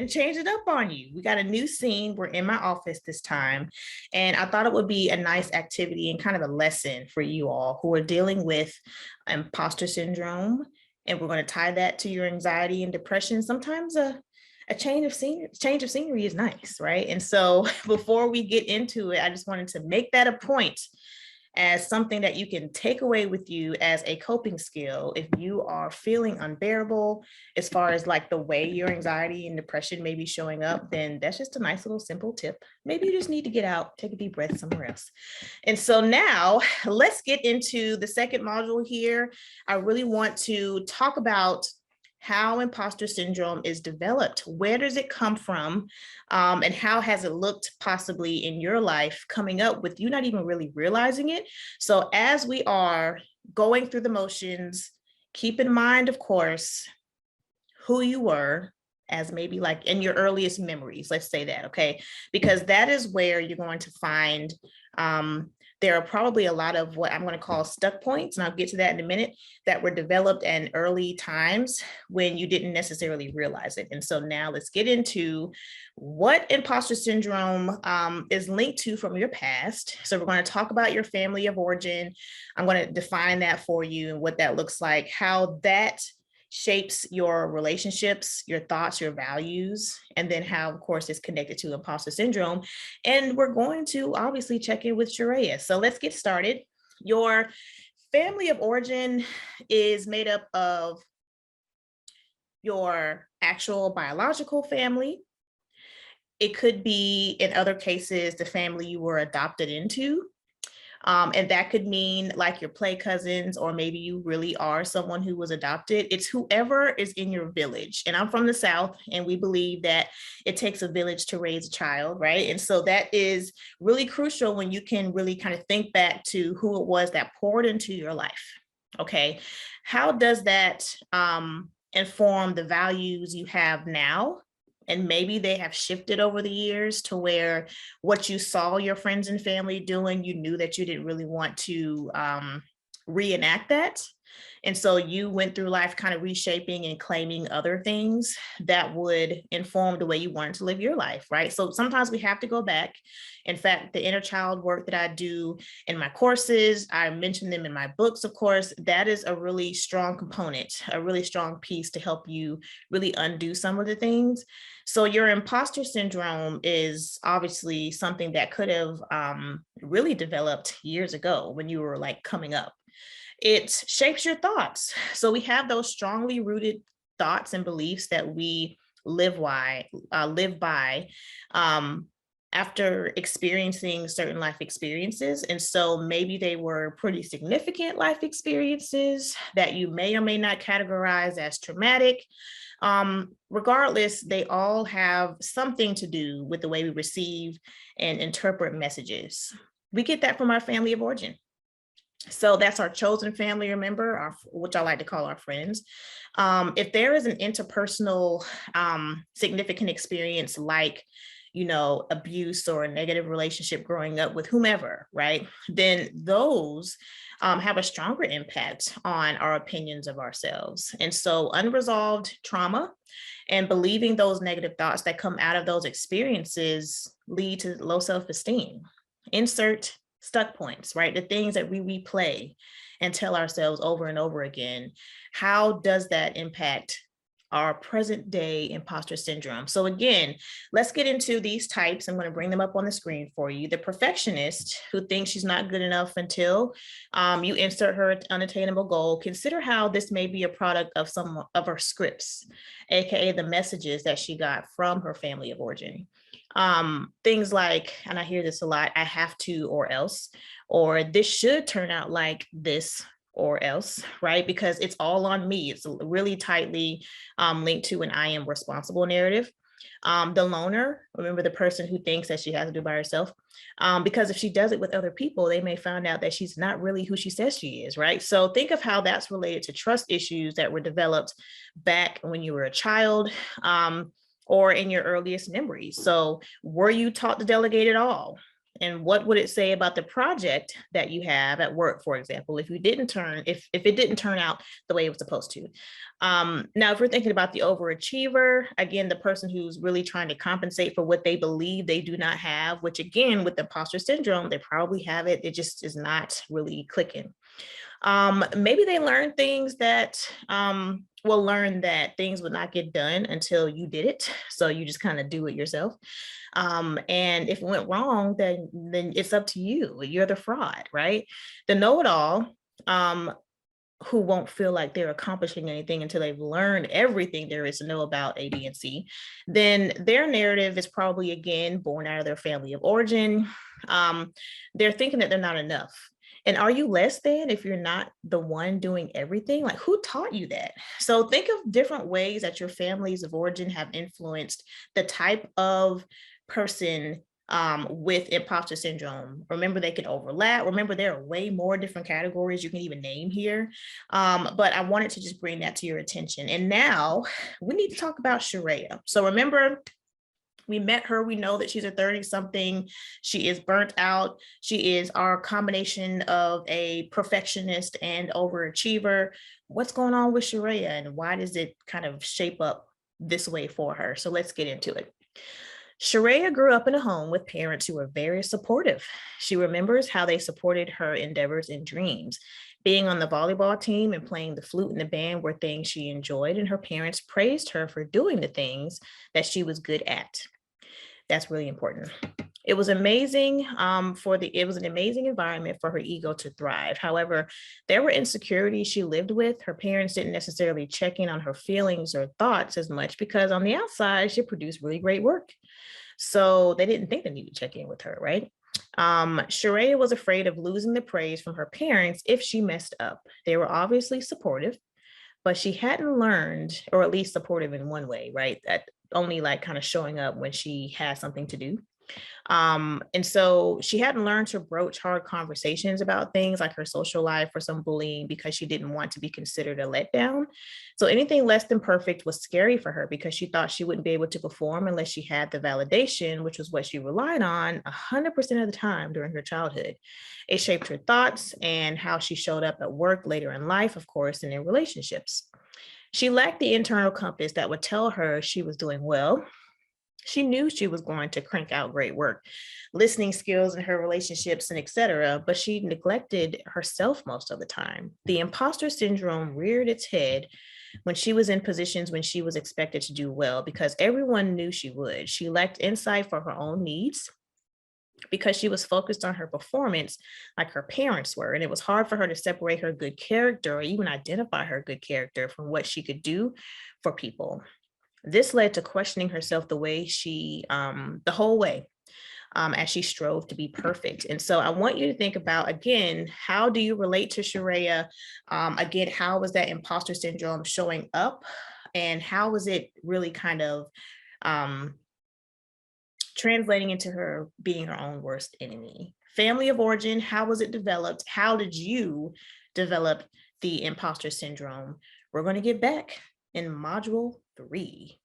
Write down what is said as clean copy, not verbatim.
change it up on you. We got a new scene. We're in my office this time. And I thought it would be a nice activity and kind of a lesson for you all who are dealing with imposter syndrome. And we're going to tie that to your anxiety and depression. Sometimes a change of scenery is nice, right? And so before we get into it, I just wanted to make that a point as something that you can take away with you as a coping skill if you are feeling unbearable as far as like the way your anxiety and depression may be showing up. Then that's just a nice little simple tip. Maybe you just need to get out, take a deep breath somewhere else. And so now let's get into the second module here. I really want to talk about how imposter syndrome is developed. Where does it come from? And how has it looked possibly in your life coming up with you not even really realizing it? So as we are going through the motions, keep in mind, of course, who you were as maybe like in your earliest memories, let's say that, okay? Because that is where you're going to find there are probably a lot of what I'm going to call stuck points, and I'll get to that in a minute, that were developed in early times when you didn't necessarily realize it. And so now let's get into what imposter syndrome is linked to from your past. So we're going to talk about your family of origin. I'm going to define that for you and what that looks like, how that shapes your relationships, your thoughts, your values, and then how, of course, it's connected to imposter syndrome. And we're going to obviously check in with Sharia. So let's get started. Your family of origin is made up of your actual biological family. It could be, in other cases, the family you were adopted into. And that could mean like your play cousins, or maybe you really are someone who was adopted. It's whoever is in your village. And I'm from the South, and we believe that it takes a village to raise a child, right? And so that is really crucial when you can really kind of think back to who it was that poured into your life. Okay, how does that inform the values you have now? And maybe they have shifted over the years to where what you saw your friends and family doing, you knew that you didn't really want to reenact that. And so you went through life kind of reshaping and claiming other things that would inform the way you wanted to live your life, right? So sometimes we have to go back. In fact, the inner child work that I do in my courses, I mention them in my books, of course, that is a really strong component, a really strong piece to help you really undo some of the things. So your imposter syndrome is obviously something that could have really developed years ago when you were like coming up. It shapes your thoughts. So we have those strongly rooted thoughts and beliefs that we live by after experiencing certain life experiences. And so maybe they were pretty significant life experiences that you may or may not categorize as traumatic. Regardless, they all have something to do with the way we receive and interpret messages. We get that from our family of origin. So that's our chosen family member, which I like to call our friends. If there is an interpersonal significant experience like, abuse or a negative relationship growing up with whomever, right? Then those have a stronger impact on our opinions of ourselves. And so unresolved trauma and believing those negative thoughts that come out of those experiences lead to low self-esteem. Insert stuck points, right? The things that we replay and tell ourselves over and over again. How does that impact our present day imposter syndrome? So again, let's get into these types. I'm going to bring them up on the screen for you. The perfectionist who thinks she's not good enough until you insert her unattainable goal. Consider how this may be a product of some of her scripts, aka the messages that she got from her family of origin. Things like, and I hear this a lot, I have to or else, or this should turn out like this or else, right? Because it's all on me. It's really tightly linked to an I am responsible narrative. The loner, remember the person who thinks that she has to do by herself, because if she does it with other people, they may find out that she's not really who she says she is, right? So think of how that's related to trust issues that were developed back when you were a child, or in your earliest memories. So were you taught to delegate at all? And what would it say about the project that you have at work, for example, if it didn't turn out the way it was supposed to? Now, if we're thinking about the overachiever, again, the person who's really trying to compensate for what they believe they do not have, which again, with imposter syndrome, they probably have it. It just is not really clicking. Maybe they learn things that will learn that things would not get done until you did it. So you just kind of do it yourself. And if it went wrong, then it's up to you. You're the fraud, right? The know-it-all, who won't feel like they're accomplishing anything until they've learned everything there is to know about A, B, and C, then their narrative is probably, again, born out of their family of origin. They're thinking that they're not enough. And are you less than if you're not the one doing everything? Like, who taught you that? So think of different ways that your families of origin have influenced the type of person with imposter syndrome. Remember, they can overlap. Remember, there are way more different categories you can even name here. But I wanted to just bring that to your attention. And now we need to talk about Sharia. So remember, we met her. We know that she's a 30-something. She is burnt out. She is our combination of a perfectionist and overachiever. What's going on with Sharia, and why does it kind of shape up this way for her? So let's get into it. Sharia grew up in a home with parents who were very supportive. She remembers how they supported her endeavors and dreams. Being on the volleyball team and playing the flute in the band were things she enjoyed, and her parents praised her for doing the things that she was good at. That's really important. It was amazing it was an amazing environment for her ego to thrive. However, there were insecurities she lived with. Her parents didn't necessarily check in on her feelings or thoughts as much because on the outside, she produced really great work. So they didn't think they needed to check in with her, right? Sharia was afraid of losing the praise from her parents if she messed up. They were obviously supportive, but she hadn't learned, or at least supportive in one way, right? That only like kind of showing up when she has something to do. And so she hadn't learned to broach hard conversations about things like her social life or some bullying because she didn't want to be considered a letdown. So anything less than perfect was scary for her because she thought she wouldn't be able to perform unless she had the validation, which was what she relied on 100% of the time during her childhood. It shaped her thoughts and how she showed up at work later in life, of course, and in relationships. She lacked the internal compass that would tell her she was doing well. She knew she was going to crank out great work, listening skills in her relationships and etc., but she neglected herself most of the time. The imposter syndrome reared its head when she was in positions when she was expected to do well because everyone knew she would. She lacked insight for her own needs because she was focused on her performance like her parents were. And it was hard for her to separate her good character or even identify her good character from what she could do for people. This led to questioning herself the whole way, as she strove to be perfect. And so I want you to think about, again, how do you relate to Sharia? Again, how was that imposter syndrome showing up? And how was it really kind of translating into her being her own worst enemy? Family of origin, how was it developed? How did you develop the imposter syndrome? We're going to get back in module 3.